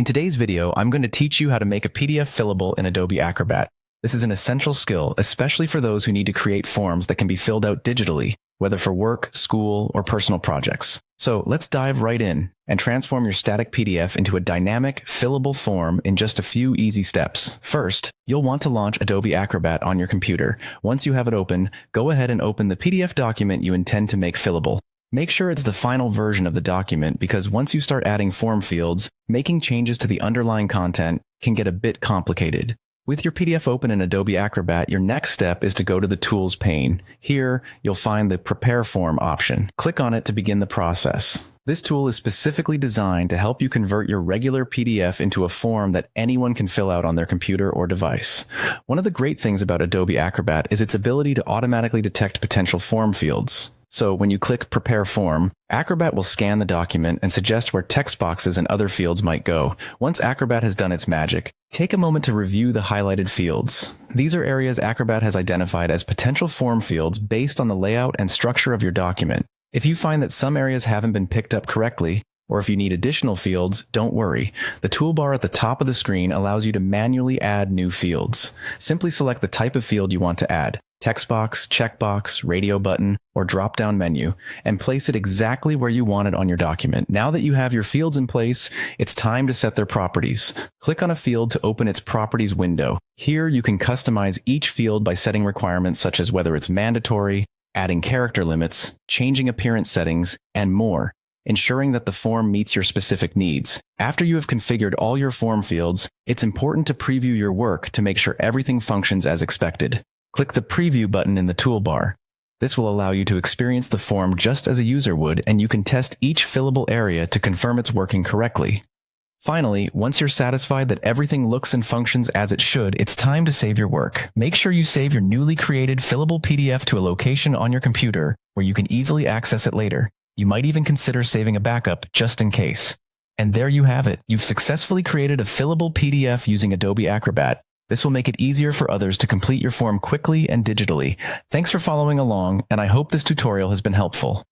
In today's video, I'm going to teach you how to make a PDF fillable in Adobe Acrobat. This is an essential skill, especially for those who need to create forms that can be filled out digitally, whether for work, school, or personal projects. So let's dive right in and transform your static PDF into a dynamic, fillable form in just a few easy steps. First, you'll want to launch Adobe Acrobat on your computer. Once you have it open, go ahead and open the PDF document you intend to make fillable. Make sure it's the final version of the document because once you start adding form fields, making changes to the underlying content can get a bit complicated. With your PDF open in Adobe Acrobat, your next step is to go to the Tools pane. Here, you'll find the Prepare Form option. Click on it to begin the process. This tool is specifically designed to help you convert your regular PDF into a form that anyone can fill out on their computer or device. One of the great things about Adobe Acrobat is its ability to automatically detect potential form fields. So when you click Prepare Form, Acrobat will scan the document and suggest where text boxes and other fields might go. Once Acrobat has done its magic, take a moment to review the highlighted fields. These are areas Acrobat has identified as potential form fields based on the layout and structure of your document. If you find that some areas haven't been picked up correctly, or if you need additional fields, don't worry. The toolbar at the top of the screen allows you to manually add new fields. Simply select the type of field you want to add. Text box, checkbox, radio button, or drop-down menu, and place it exactly where you want it on your document. Now that you have your fields in place, it's time to set their properties. Click on a field to open its properties window. Here you can customize each field by setting requirements such as whether it's mandatory, adding character limits, changing appearance settings, and more, ensuring that the form meets your specific needs. After you have configured all your form fields, it's important to preview your work to make sure everything functions as expected. Click the Preview button in the toolbar. This will allow you to experience the form just as a user would, and you can test each fillable area to confirm it's working correctly. Finally, once you're satisfied that everything looks and functions as it should, it's time to save your work. Make sure you save your newly created fillable PDF to a location on your computer where you can easily access it later. You might even consider saving a backup just in case. And there you have it. You've successfully created a fillable PDF using Adobe Acrobat. This will make it easier for others to complete your form quickly and digitally. Thanks for following along, and I hope this tutorial has been helpful.